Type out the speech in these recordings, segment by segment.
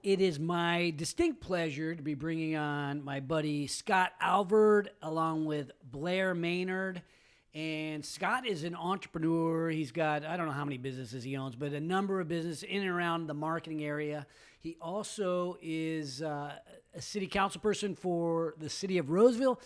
It is my distinct pleasure to be bringing on my buddy Scott Alvord along with Blair Maynard. And Scott is an entrepreneur. He's got, I don't know how many businesses he owns, but a number of businesses in and around the marketing area. He also is a city council person for the city of Roseville,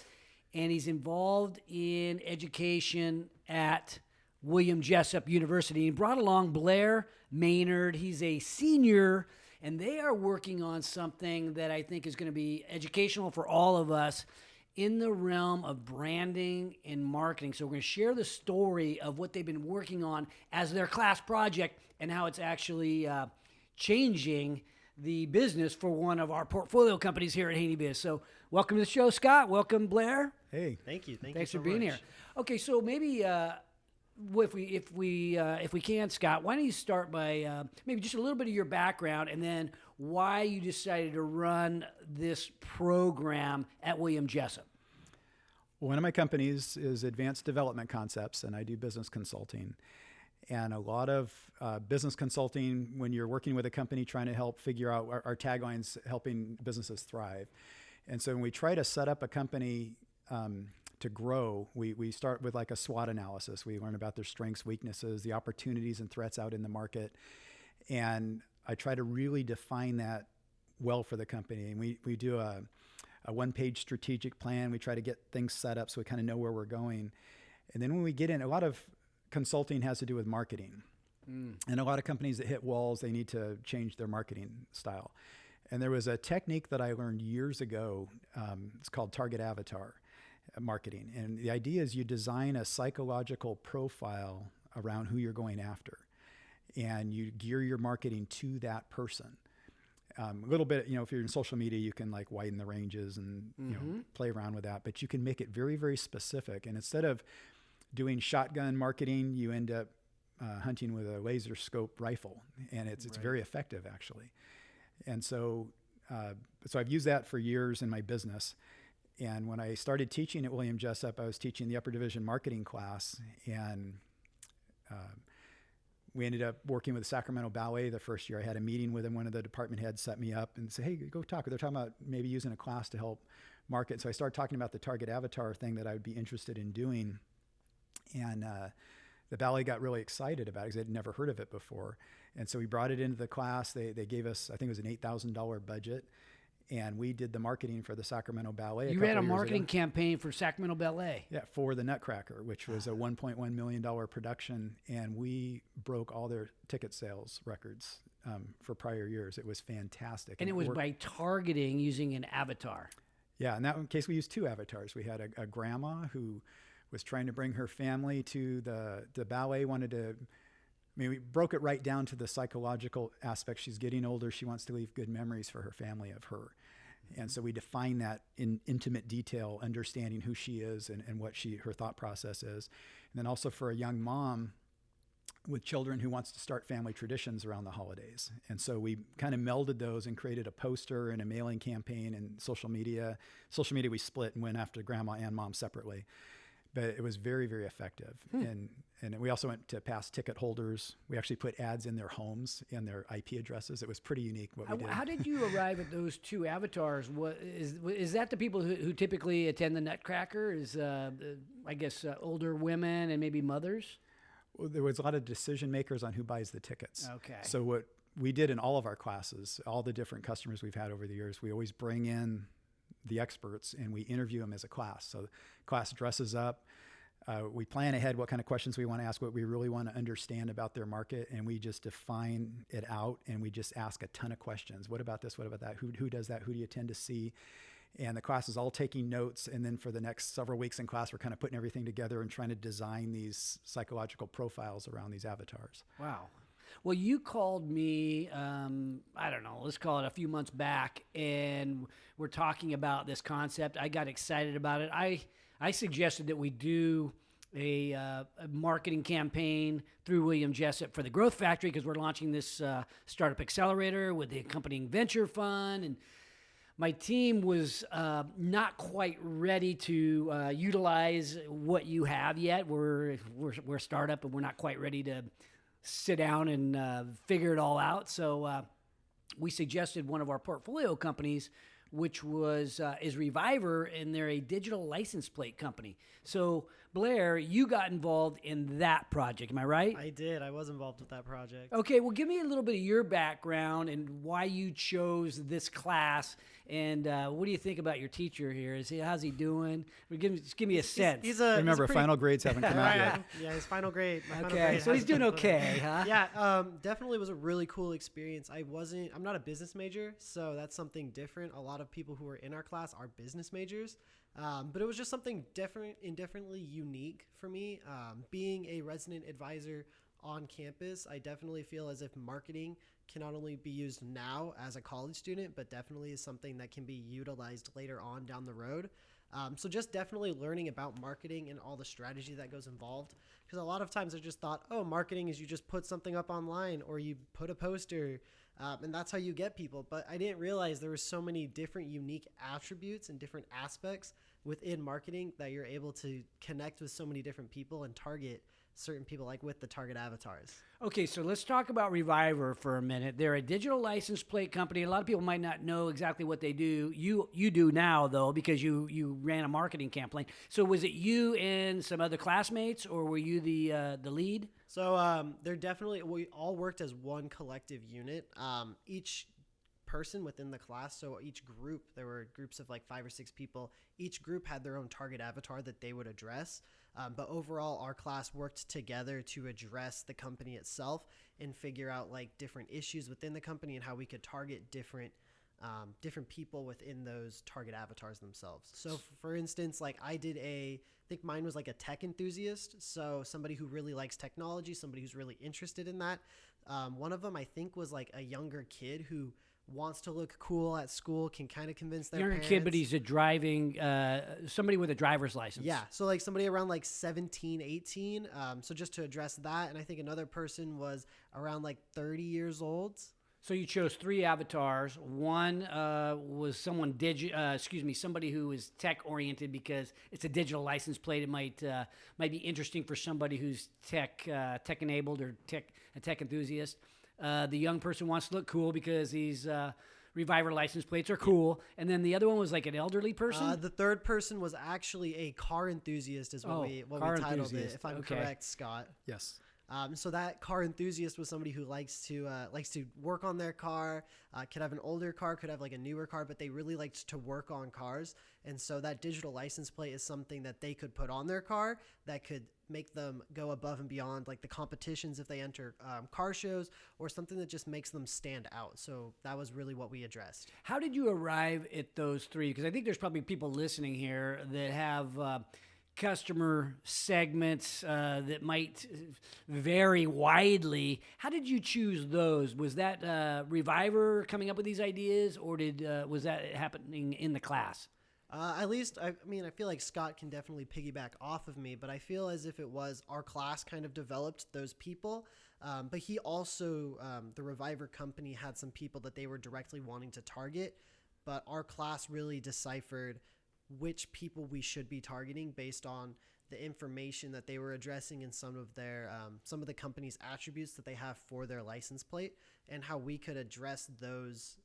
and he's involved in education at William Jessup University. He brought along Blair Maynard. He's a senior, and they are working on something that I think is going to be educational for all of us in the realm of branding and marketing. So we're going to share the story of what they've been working on as their class project and how it's actually changing the business for one of our portfolio companies here at Haney Biz. So welcome to the show, Scott. Welcome, Blair. Hey. Thank you. Thanks for being here. Okay, so maybe if we can, Scott, why don't you start by maybe just a little bit of your background and then why you decided to run this program at William Jessup. One of my companies is Advanced Development Concepts, and I do business consulting. And a lot of business consulting, when you're working with a company trying to help figure out our tagline's helping businesses thrive. And so when we try to set up a company to grow, we start with like a SWOT analysis. We learn about their strengths, weaknesses, the opportunities and threats out in the market. And I try to really define that well for the company. And we do a one-page strategic plan. We try to get things set up so we kind of know where we're going. And then when we get in, a lot of consulting has to do with marketing. And a lot of companies that hit walls, they need to change their marketing style. And there was a technique that I learned years ago. It's called target avatar marketing. And the idea is you design a psychological profile around who you're going after. And you gear your marketing to that person. A little bit, if you're in social media, you can like widen the ranges and play around with that. But you can make it very, very specific. And instead of doing shotgun marketing, you end up hunting with a laser scope rifle. And it's very effective, actually. And so I've used that for years in my business. And when I started teaching at William Jessup, I was teaching the upper division marketing class. And we ended up working with the Sacramento Ballet the first year. I had a meeting with them. One of the department heads set me up and said, hey, go talk. They're talking about maybe using a class to help market. So I started talking about the target avatar thing that I would be interested in doing. And the ballet got really excited about it because they'd never heard of it before. And so we brought it into the class. They gave us, I think it was an $8,000 budget. And we did the marketing for the Sacramento Ballet. You ran a marketing campaign for Sacramento Ballet. Yeah, for the Nutcracker, which was a $1.1 million production. And we broke all their ticket sales records for prior years. It was fantastic. And it was by targeting using an avatar. Yeah, in that case, we used two avatars. We had a grandma who was trying to bring her family to the ballet, we broke it right down to the psychological aspect. She's getting older. She wants to leave good memories for her family of her. And so we define that in intimate detail, understanding who she is and what her thought process is. And then also for a young mom with children who wants to start family traditions around the holidays. And so we kind of melded those and created a poster and a mailing campaign and social media. Social media we split and went after grandma and mom separately. But it was very, very effective. And we also went to past ticket holders. We actually put ads in their homes and their IP addresses. It was pretty unique what we did. How did you arrive at those two avatars? What is that the people who typically attend the Nutcracker? Is I guess older women and maybe mothers? Well, there was a lot of decision makers on who buys the tickets. Okay. So what we did in all of our classes, all the different customers we've had over the years, we always bring in the experts and we interview them as a class. So the class dresses up. We plan ahead what kind of questions we want to ask, what we really want to understand about their market, and we just define it out and we just ask a ton of questions. What about this? What about that? Who does that? Who do you tend to see? And the class is all taking notes. And then for the next several weeks in class, we're kind of putting everything together and trying to design these psychological profiles around these avatars. Wow. Well, you called me, I don't know, let's call it a few months back, and we're talking about this concept. I got excited about it. I suggested that we do a marketing campaign through William Jessup for the Growth Factory because we're launching this startup accelerator with the accompanying venture fund. And my team was not quite ready to utilize what you have yet. We're a startup and we're not quite ready to sit down and figure it all out. So we suggested one of our portfolio companies, which is Reviver, and they're a digital license plate company. So, Blair, you got involved in that project. Am I right? I did. I was involved with that project. Okay, well, give me a little bit of your background and why you chose this class. And what do you think about your teacher here? How's he doing? Just give me a sense. Remember, final grades haven't come out yet. Yeah, his final grade. Okay, so he's doing okay, huh? Yeah, definitely was a really cool experience. I'm not a business major, so that's something different. A lot of people who are in our class are business majors. But it was just something different and definitely unique for me. Being a resident advisor on campus, I definitely feel as if marketing can not only be used now as a college student, but definitely is something that can be utilized later on down the road. So just definitely learning about marketing and all the strategy that goes involved. Because a lot of times I just thought, marketing is you just put something up online or you put a poster and that's how you get people. But I didn't realize there were so many different unique attributes and different aspects within marketing that you're able to connect with so many different people and target certain people, like with the target avatars. Okay, so let's talk about Reviver for a minute. They're a digital license plate company. A lot of people might not know exactly what they do. You do now, though, because you ran a marketing campaign. So was it you and some other classmates, or were you the lead? So we all worked as one collective unit. Each person within the class, so each group, there were groups of like 5 or 6 people. Each group had their own target avatar that they would address. But overall, our class worked together to address the company itself and figure out like different issues within the company and how we could target different people within those target avatars themselves. So for instance, like I think mine was like a tech enthusiast. So somebody who really likes technology, somebody who's really interested in that. One of them I think was like a younger kid who wants to look cool at school, can kind of convince their parents. Younger kid, but he's somebody with a driver's license. Yeah, so like somebody around like 17, 18. So just to address that, and I think another person was around like 30 years old. So you chose 3 avatars. One was somebody who is tech oriented because it's a digital license plate. It might be interesting for somebody who's tech enabled or a tech enthusiast. The young person wants to look cool because he's Reviver license plates are cool. And then the other one was like an elderly person? The third person was actually a car enthusiast is what we titled it, if I'm correct, Scott. Yes. So that car enthusiast was somebody who likes to work on their car, could have an older car, could have like a newer car, but they really liked to work on cars. And so that digital license plate is something that they could put on their car that could make them go above and beyond like the competitions if they enter car shows, or something that just makes them stand out. So that was really what we addressed. How did you arrive at those 3? Because I think there's probably people listening here that have customer segments that might vary widely. How did you choose those? Was that Reviver coming up with these ideas, or was that happening in the class? At least, I feel like Scott can definitely piggyback off of me, but I feel as if it was our class kind of developed those people. But he also, the Reviver company had some people that they were directly wanting to target, but our class really deciphered which people we should be targeting based on the information that they were addressing in some of the company's attributes that they have for their license plate, and how we could address those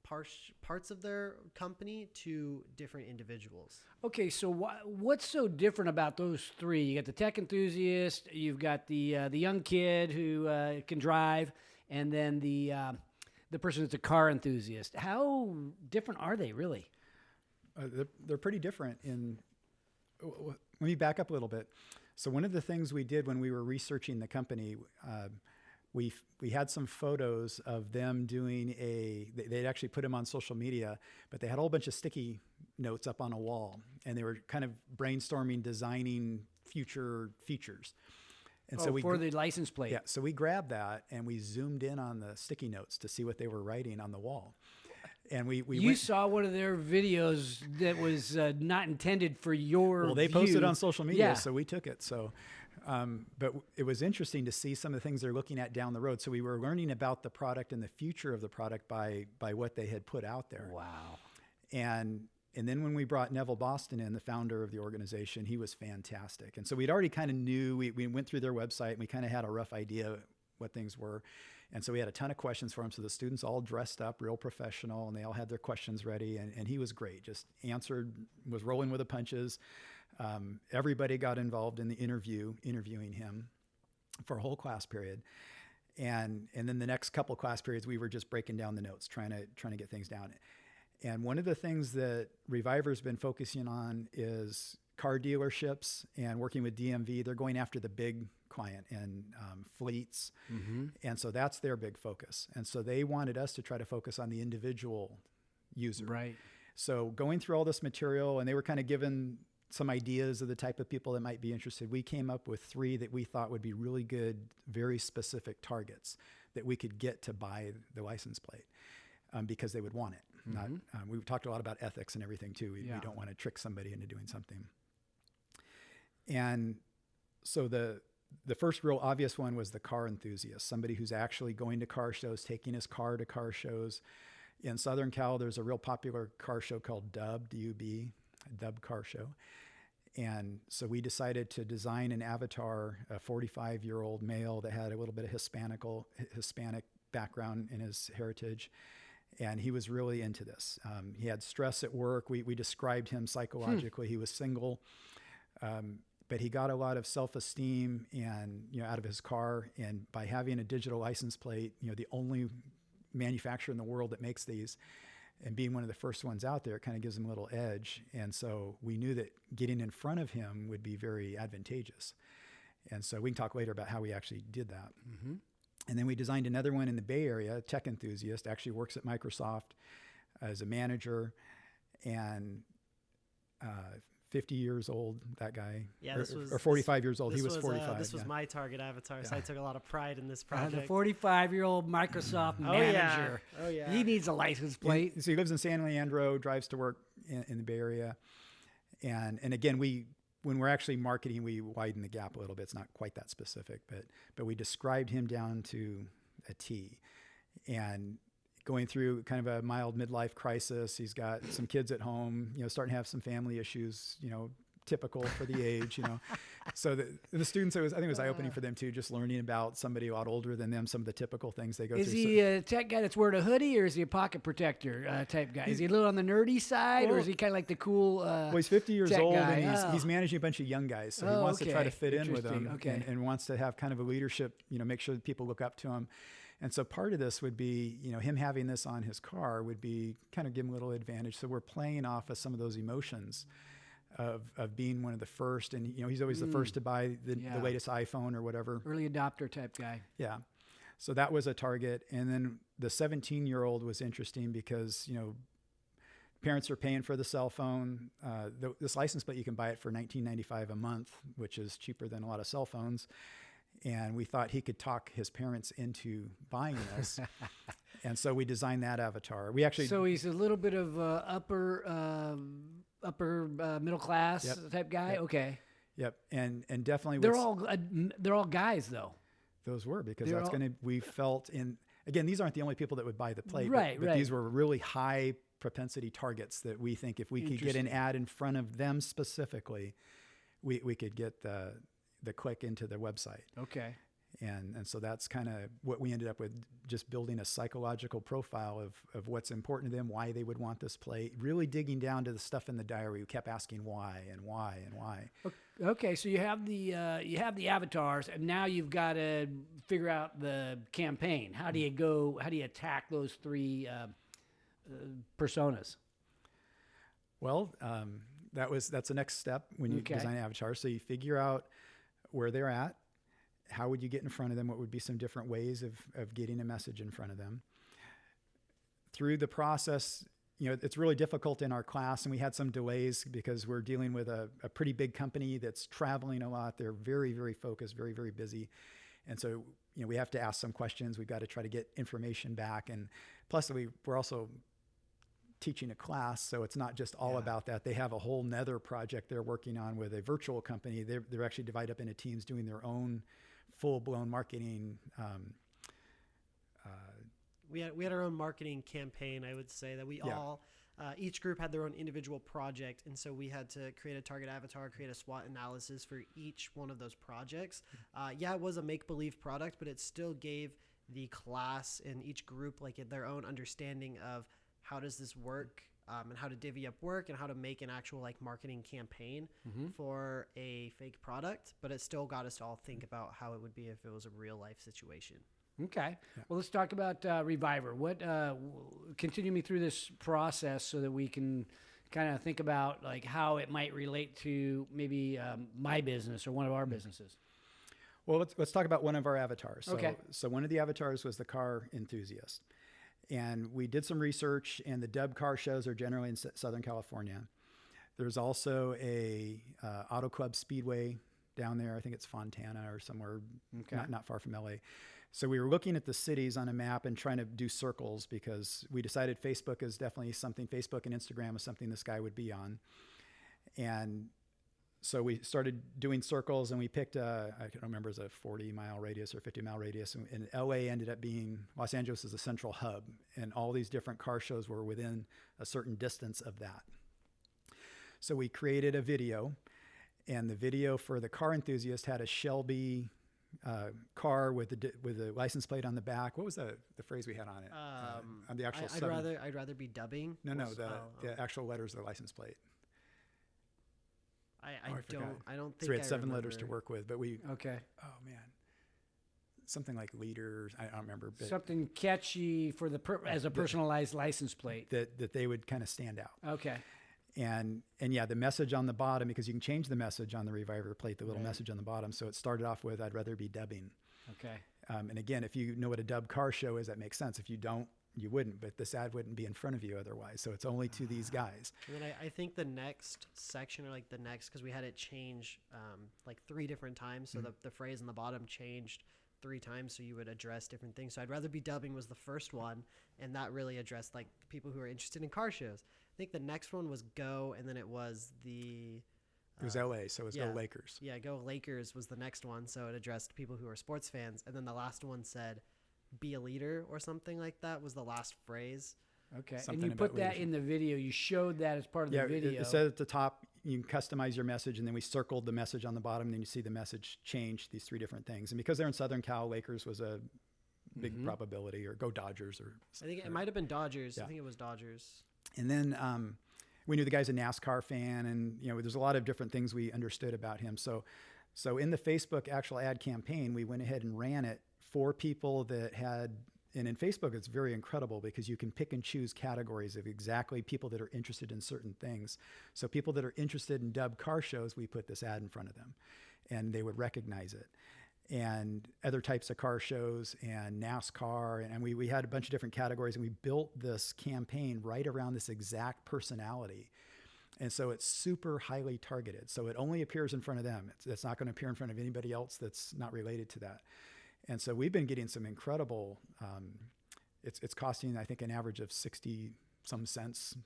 parts of their company to different individuals. Okay, so what's so different about those 3? You got the tech enthusiast, you've got the young kid who can drive, and then the person that's a car enthusiast. How different are they really? They're pretty different. Let me back up a little bit. So one of the things we did when we were researching the company, we had some photos of them doing they'd actually put them on social media, but they had a whole bunch of sticky notes up on a wall, and they were kind of brainstorming, designing future features. And so for the license plate. Yeah, so we grabbed that and we zoomed in on the sticky notes to see what they were writing on the wall. And you saw one of their videos that was not intended for your Well, they view. posted on social media, so we took it. So, but it was interesting to see some of the things they're looking at down the road. So we were learning about the product and the future of the product by what they had put out there. Wow. And then when we brought Neville Boston in, the founder of the organization, he was fantastic. And so we'd already kind of knew, we went through their website and we kind of had a rough idea what things were. And so we had a ton of questions for him. So the students all dressed up real professional, and they all had their questions ready. And he was great, just answered, was rolling with the punches. Everybody got involved in the interviewing him for a whole class period. And then the next couple class periods, we were just breaking down the notes, trying to get things down. And one of the things that Reviver's been focusing on is car dealerships and working with DMV. They're going after the big client and fleets. Mm-hmm. And so that's their big focus. And so they wanted us to try to focus on the individual user. Right. So going through all this material, and they were kind of given some ideas of the type of people that might be interested. We came up with 3 that we thought would be really good, very specific targets that we could get to buy the license plate because they would want it. Mm-hmm. We've talked a lot about ethics and everything too. We don't want to trick somebody into doing something. And so the first real obvious one was the car enthusiast, somebody who's actually going to car shows, taking his car to car shows. In Southern Cal, there's a real popular car show called Dub, D-U-B, Dub Car Show. And so we decided to design an avatar, a 45-year-old male that had a little bit of Hispanic background in his heritage. And he was really into this. He had stress at work. We described him psychologically. He was single, but he got a lot of self-esteem and out of his car. And by having a digital license plate, the only manufacturer in the world that makes these, and being one of the first ones out there, it kind of gives him a little edge. And so we knew that getting in front of him would be very advantageous. And so we can talk later about how we actually did that. Mm-hmm. And then we designed another one in the Bay Area, a tech enthusiast, actually works at Microsoft as a manager, and 50 years old, that guy. Yeah, or 45 years old. He was 45. This was my target avatar, so I took a lot of pride in this project. The 45-year-old Microsoft manager. Oh, yeah. He needs a license plate. So he lives in San Leandro, drives to work in the Bay Area. And again, when we're actually marketing, we widen the gap a little bit. It's not quite that specific, but we described him down to a T. And going through kind of a mild midlife crisis. He's got some kids at home, starting to have some family issues, typical for the age, So the students, I think it was eye-opening for them too, just learning about somebody a lot older than them, some of the typical things they go through. Is he a tech guy that's wearing a hoodie, or is he a pocket protector type guy? Is he a little on the nerdy side, or is he kind of like the cool well, he's 50 years old, guy? And he's managing a bunch of young guys, so he wants to try to fit in with them and wants to have kind of a leadership, make sure that people look up to him. And so part of this would be, him having this on his car would be kind of give him a little advantage. So we're playing off of some of those emotions of being one of the first. And, he's always the first to buy the latest iPhone or whatever. Early adopter type guy. Yeah. So that was a target. And then the 17-year-old was interesting because, parents are paying for the cell phone. This license plate, you can buy it for $19.95 a month, which is cheaper than a lot of cell phones. And we thought he could talk his parents into buying this. And so we designed that avatar. So he's a little bit of upper middle class type guy. Yep. Okay. Yep. And definitely they're all guys though. Those were, because we felt again, these aren't the only people that would buy the plate, right? But these were really high propensity targets that we think if we could get an ad in front of them specifically, we could get the click into their website. Okay. And so that's kind of what we ended up with, just building a psychological profile of what's important to them, why they would want this plate, really digging down to the stuff in the diary. We kept asking why and why and why. Okay, so you have the avatars, and now you've got to figure out the campaign. How do you attack those 3 personas? Well, that's the next step when you design avatars. So you figure out where they're at. How would you get in front of them? What would be some different ways of getting a message in front of them? Through the process, it's really difficult in our class, and we had some delays because we're dealing with a pretty big company that's traveling a lot. They're very, very focused, very, very busy. And so, we have to ask some questions. We've got to try to get information back. And plus, we're also teaching a class, so it's not just all about that. They have a whole nother project they're working on with a virtual company. They're actually divided up into teams doing their own full-blown marketing. We had our own marketing campaign. I would say that we all each group had their own individual project, and so we had to create a target avatar, create a SWOT analysis for each one of those projects. It was a make-believe product, but it still gave the class and each group like their own understanding of how does this work, and how to divvy up work and how to make an actual like marketing campaign for a fake product. But it still got us to all think about how it would be if it was a real life situation. Okay. Well, let's talk about Reviver. What continue me through this process so that we can kind of think about like how it might relate to maybe my business or one of our businesses. Well, let's talk about one of our avatars. Okay. So one of the avatars was the car enthusiast. And we did some research, and the dub car shows are generally in Southern California. There's also a auto club speedway down there. I think it's Fontana or somewhere not far from LA. So we were looking at the cities on a map and trying to do circles because we decided Facebook is definitely something, Facebook and Instagram is something this guy would be on. And so we started doing circles, and we picked I can't remember, it was a 40-mile radius or 50-mile radius. And LA ended up being, Los Angeles is a central hub, and all these different car shows were within a certain distance of that. So we created a video, and the video for the car enthusiast had a Shelby car with the license plate on the back. What was the phrase we had on it? On the actual I'd rather be dubbing. The actual letters of the license plate. I don't think so we had 7 remember. letters to work with, but we Okay. oh man, something like leaders. I don't remember. But Something catchy for as a personalized license plate. that they would kind of stand out. Okay. And yeah, the message on the bottom, because you can change the message on the Reviver plate, the little message on the bottom. So it started off with, I'd rather be dubbing. Okay. And again, if you know what a dub car show is, that makes sense. If you don't, you wouldn't, but this ad wouldn't be in front of you otherwise. So it's only to these guys. And then I think the next section, or like the next, because we had it change like 3 different times. So the phrase on the bottom changed 3 times, so you would address different things. So I'd rather be dubbing was the first one, and that really addressed like people who are interested in car shows. I think the next one was Go, and then it was It was LA, so it was Go Lakers. Yeah, Go Lakers was the next one, so it addressed people who are sports fans. And then the last one said, be a leader or something like that was the last phrase. Okay. Something and you put about that leadership. in the video. You showed that as part of the video. It said at the top, you can customize your message, and then we circled the message on the bottom, and then you see the message change these 3 different things. And because they're in Southern Cal, Lakers was a big probability, or Go Dodgers, or I think it might have been Dodgers. Yeah. I think it was Dodgers. And then we knew the guy's a NASCAR fan, and there's a lot of different things we understood about him. So in the Facebook actual ad campaign, we went ahead and ran it for people that had. And in Facebook, it's very incredible because you can pick and choose categories of exactly people that are interested in certain things. So people that are interested in dub car shows, we put this ad in front of them, and they would recognize it. And other types of car shows and NASCAR. And we had a bunch of different categories, and we built this campaign right around this exact personality. And so it's super highly targeted. So it only appears in front of them. It's not going to appear in front of anybody else that's not related to that. And so we've been getting some incredible, it's costing, I think, an average of 60 some cents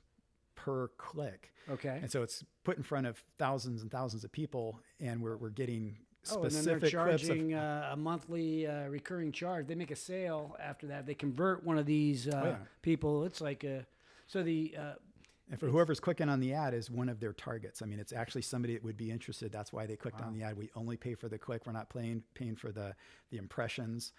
per click. Okay. And so it's put in front of thousands and thousands of people, and we're getting specific and then they're charging clips a monthly recurring charge. They make a sale after that. They convert one of these people. It's like and for whoever's clicking on the ad is one of their targets. I mean, it's actually somebody that would be interested. That's why they clicked on the ad. We only pay for the click. We're not paying for the impressions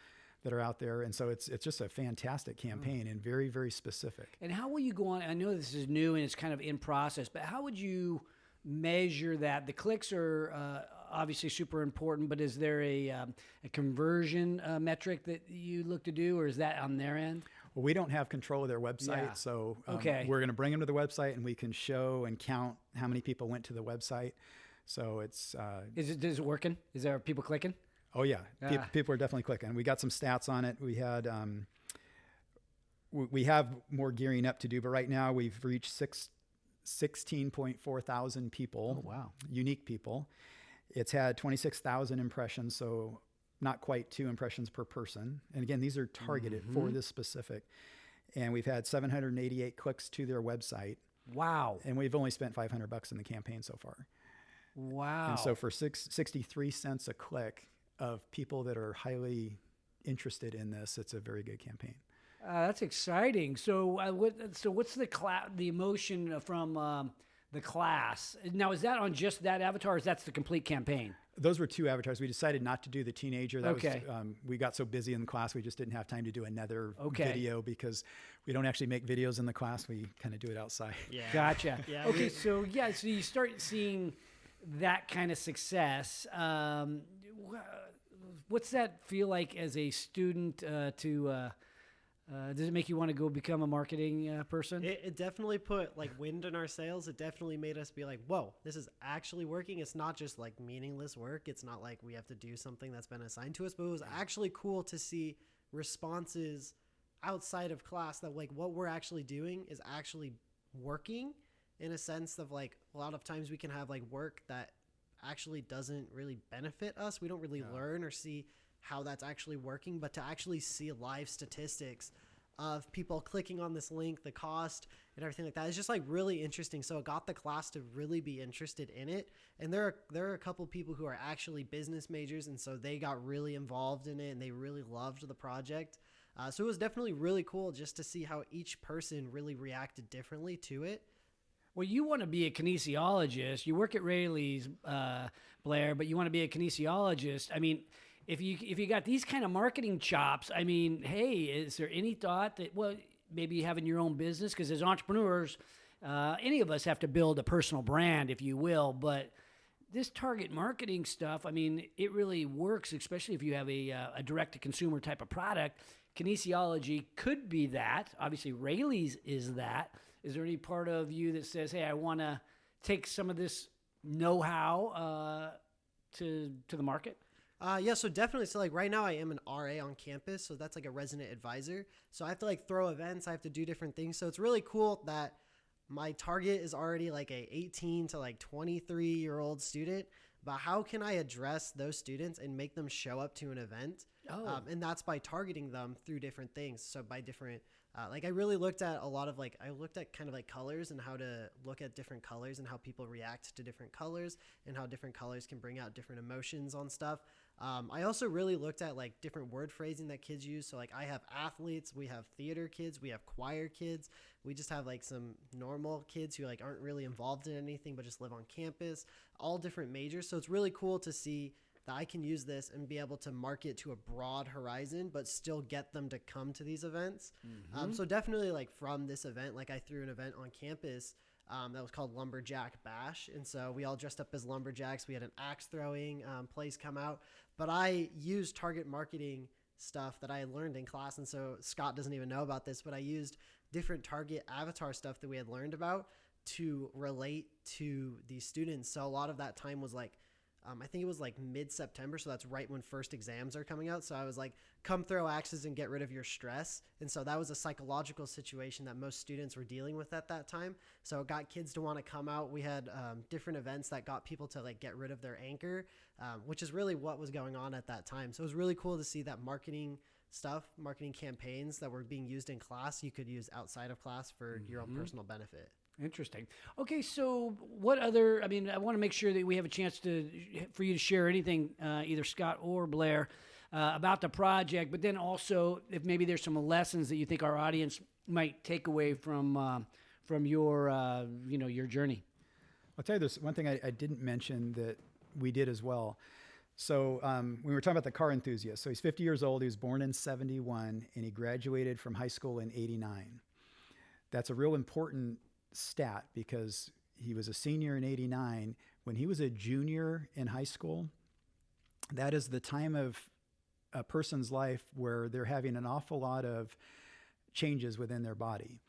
that are out there. And so it's just a fantastic campaign and very, very specific. And how will you go on? I know this is new and it's kind of in process, but how would you measure that? The clicks are obviously super important, but is there a conversion metric that you look to do, or is that on their end? Well, we don't have control of their website, so we're going to bring them to the website, and we can show and count how many people went to the website. So it's is it working? Is there people clicking? Oh yeah, people are definitely clicking. We got some stats on it. We had we have more gearing up to do, but right now we've reached 16.4 thousand people. Oh, wow. Unique people. It's had 26,000 impressions, so not quite 2 impressions per person. And again, these are targeted for this specific. And we've had 788 clicks to their website. Wow. And we've only spent $500 in the campaign so far. Wow. And so for 63 cents a click of people that are highly interested in this, it's a very good campaign. That's exciting. So what's the emotion from the class. Now, is that on just that avatar, or is that the complete campaign? Those were 2 avatars. We decided not to do the teenager. That Okay. was, we got so busy in the class, we just didn't have time to do another Okay. video because we don't actually make videos in the class. We kind of do it outside. Yeah. Gotcha. Yeah, Okay, we- so you start seeing that kind of success. What's that feel like as a student does it make you want to go become a marketing person? It definitely put like wind in our sails. It definitely made us be like, whoa, this is actually working. It's not just like meaningless work. It's not like we have to do something that's been assigned to us, but it was actually cool to see responses outside of class that like what we're actually doing is actually working, in a sense of like a lot of times we can have like work that actually doesn't really benefit us. We don't really learn or see how that's actually working, but to actually see live statistics of people clicking on this link, the cost and everything like that is just like really interesting. So it got the class to really be interested in it. And there are a couple people who are actually business majors, and so they got really involved in it and they really loved the project. So it was definitely really cool just to see how each person really reacted differently to it. Well, you want to be a kinesiologist. You work at Rayleigh's, Blair, but you want to be a kinesiologist. I mean, if you got these kind of marketing chops, I mean, hey, is there any thought that, well, maybe having your own business? Because as entrepreneurs, any of us have to build a personal brand, if you will. But this target marketing stuff, I mean, it really works, especially if you have a direct-to-consumer type of product. Kinesiology could be that. Obviously, Rayleigh's is that. Is there any part of you that says, hey, I want to take some of this know-how to the market? Yeah, so definitely. So like right now I am an RA on campus. So that's like a resident advisor. So I have to like throw events. I have to do different things. So it's really cool that my target is already like a 18 to like 23-year-old student. But how can I address those students and make them show up to an event? And that's by targeting them through different things. So by different, like I really looked at a lot of like, I looked at kind of like colors and how to look at different colors and how people react to different colors and how different colors can bring out different emotions on stuff. I also really looked at like different word phrasing that kids use. So like I have athletes, we have theater kids, we have choir kids. We just have like some normal kids who like aren't really involved in anything, but just live on campus, all different majors. So it's really cool to see that I can use this and be able to market to a broad horizon, but still get them to come to these events. So definitely like from this event, like I threw an event on campus that was called Lumberjack Bash. And so we all dressed up as lumberjacks. We had an axe throwing place come out, but I used target marketing stuff that I had learned in class. And so Scott doesn't even know about this, but I used different target avatar stuff that we had learned about to relate to these students. So a lot of that time was like, I think it was like mid-September. So that's right when first exams are coming out. So I was like, come throw axes and get rid of your stress. And so that was a psychological situation that most students were dealing with at that time. So it got kids to want to come out. We had different events that got people to like get rid of their anchor, which is really what was going on at that time. So it was really cool to see that marketing stuff, marketing campaigns that were being used in class, you could use outside of class for your own personal benefit. Interesting. Okay, so what other? I mean, I want to make sure that we have a chance for you to share anything, either Scott or Blair, about the project. But then also, if maybe there's some lessons that you think our audience might take away from your your journey. I'll tell you this one thing I didn't mention that we did as well. So we were talking about the car enthusiast. So he's 50 years old. He was born in 71, and he graduated from high school in 89. That's a real important stat because he was a senior in 89. When he was a junior in high school, that is the time of a person's life where they're having an awful lot of changes within their body.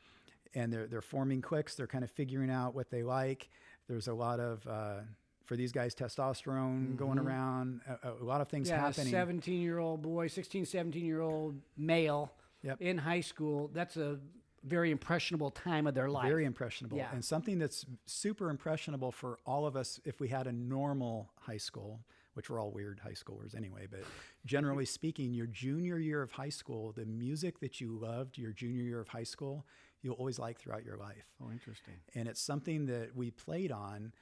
And they're forming cliques. They're kind of figuring out what they like. There's a lot of, for these guys, testosterone going around, a lot of things happening. A 17-year-old boy, 16, 17-year-old male in high school, that's a very impressionable time of their life. Very impressionable. Yeah. And something that's super impressionable for all of us if we had a normal high school, which we're all weird high schoolers anyway, but generally speaking, your junior year of high school, the music that you loved your junior year of high school, you'll always like throughout your life. Oh, interesting. And it's something that we played on.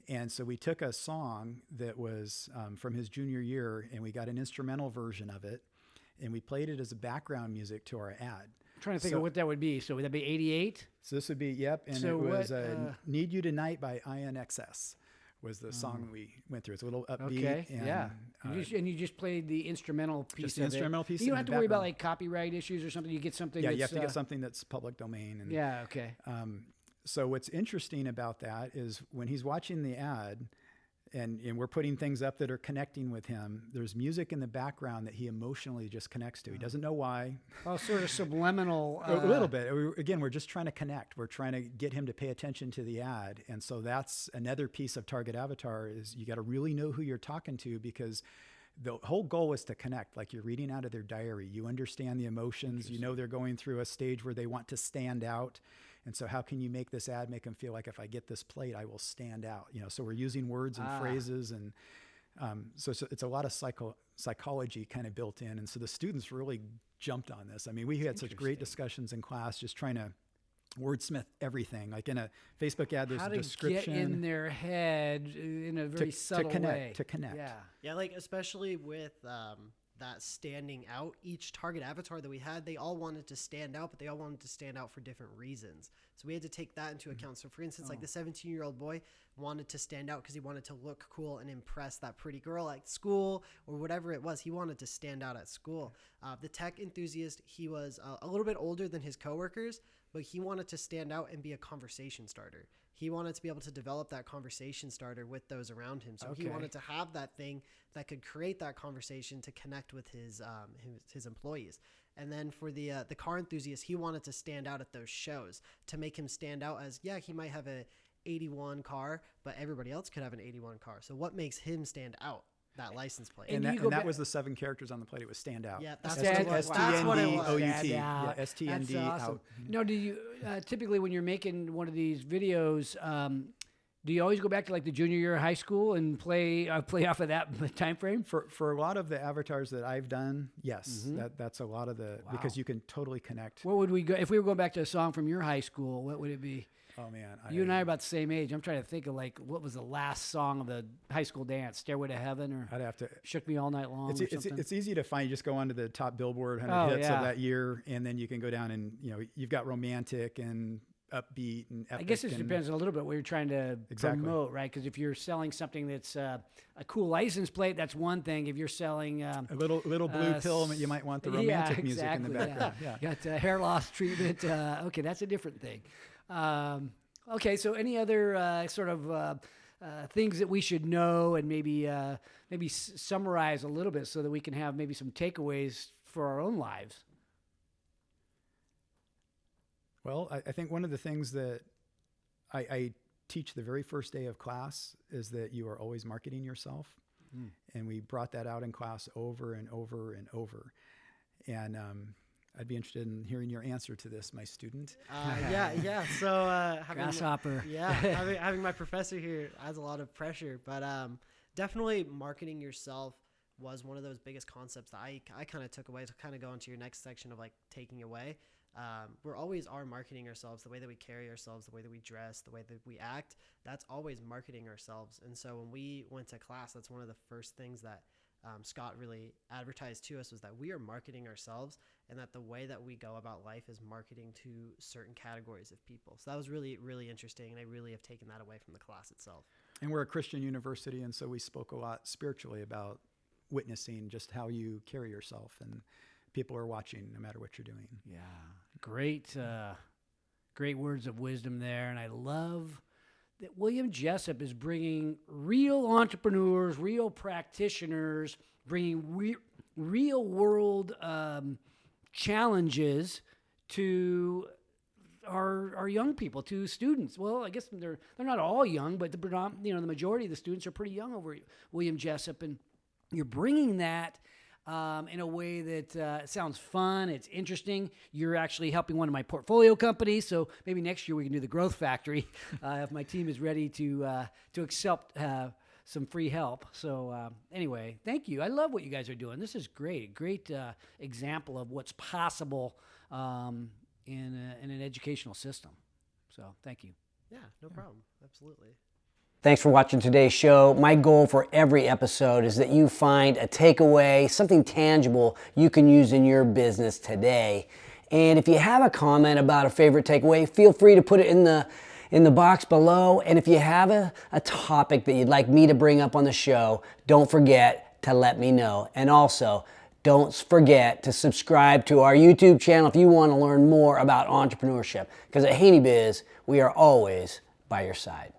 And so we took a song that was from his junior year and we got an instrumental version of it and we played it as a background music to our ad. trying to think of what that would be. So would that be 88? So this would be, yep. And So it was what, Need You Tonight by INXS was the song we went through. It's a little upbeat. Okay, And, yeah. You just played the instrumental piece Just the of instrumental it. piece You don't in have the to worry about background. like copyright issues or something. You get something Yeah, that's, you have to get something that's public domain. And, Yeah, okay. So what's interesting about that is when he's watching the ad and we're putting things up that are connecting with him, there's music in the background that he emotionally just connects to. He doesn't know why. Oh, sort of subliminal. A little bit. Again, we're just trying to connect. We're trying to get him to pay attention to the ad. And so that's another piece of target avatar is you got to really know who you're talking to, because the whole goal is to connect. Like you're reading out of their diary. You understand the emotions. You know they're going through a stage where they want to stand out. And so how can you make this ad make them feel like if I get this plate, I will stand out? So we're using words and phrases. And so it's a lot of psychology kind of built in. And so the students really jumped on this. I mean, we had such great discussions in class just trying to wordsmith everything. Like in a Facebook ad, there's How a to description. get in their head in a very subtle way. To connect. Yeah. Yeah, like especially with that standing out, each target avatar that we had, they all wanted to stand out, but they all wanted to stand out for different reasons. So we had to take that into account. So for instance, like the 17-year-old boy wanted to stand out because he wanted to look cool and impress that pretty girl at school or whatever it was. He wanted to stand out at school. The tech enthusiast, he was a little bit older than his coworkers, but he wanted to stand out and be a conversation starter. He wanted to be able to develop that conversation starter with those around him. So he wanted to have that thing that could create that conversation to connect with his employees. And then for the car enthusiast, he wanted to stand out at those shows to make him stand out as, yeah, he might have a 81 car, but everybody else could have an 81 car. So what makes him stand out? That license plate. And that was the 7 characters on the plate. It was stand out. Yeah, that's what it was. That's what it was. STND. Yeah, STND That's awesome. out. No, do you typically when you're making one of these videos, do you always go back to like the junior year of high school and play off of that time frame? For a lot of the avatars that I've done, yes, that's a lot of because you can totally connect. What would we go if we were going back to a song from your high school? What would it be? Oh man, You and I are about the same age. I'm trying to think of like what was the last song of the high school dance? "Stairway to Heaven" or I'd have to. "Shook Me All Night Long" or something? It's easy to find. You just go onto the top Billboard 100 hits yeah. of that year, and then you can go down and you've got romantic and upbeat and epic. I guess it depends a little bit what you're trying to promote, right? Because if you're selling something that's a cool license plate, that's one thing. If you're selling a little blue pill, you might want the romantic music in the background. Yeah. Got hair loss treatment. Okay, that's a different thing. Okay, so any other sort of things that we should know and maybe summarize a little bit so that we can have maybe some takeaways for our own lives? Well, I think one of the things that I teach the very first day of class is that you are always marketing yourself. And we brought that out in class over and over and over. And I'd be interested in hearing your answer to this, my student. Yeah. So Grasshopper. Having my professor here adds a lot of pressure, but definitely marketing yourself was one of those biggest concepts that I kind of took away to kind of go into your next section of like taking away. We're always are marketing ourselves, the way that we carry ourselves, the way that we dress, the way that we act. That's always marketing ourselves. And so when we went to class, that's one of the first things that Scott really advertised to us was that we are marketing ourselves, and that the way that we go about life is marketing to certain categories of people. So that was really, really interesting, and I really have taken that away from the class itself. And we're a Christian university, and so we spoke a lot spiritually about witnessing, just how you carry yourself, and people are watching no matter what you're doing. Yeah, great words of wisdom there, and I love that William Jessup is bringing real entrepreneurs, real practitioners, bringing real world challenges to our young people, to students. Well, I guess they're not all young, but the majority of the students are pretty young over William Jessup, and you're bringing that in a way that sounds fun. It's interesting. You're actually helping one of my portfolio companies, so maybe next year we can do the Growth Factory if my team is ready to accept some free help. So anyway, thank you. I love what you guys are doing. This is great. Great example of what's possible in an educational system. So thank you. Yeah, no problem. Absolutely. Thanks for watching today's show. My goal for every episode is that you find a takeaway, something tangible you can use in your business today. And if you have a comment about a favorite takeaway, feel free to put it in the box below. And if you have a topic that you'd like me to bring up on the show, don't forget to let me know. And also, don't forget to subscribe to our YouTube channel if you want to learn more about entrepreneurship. Because at Haney Biz, we are always by your side.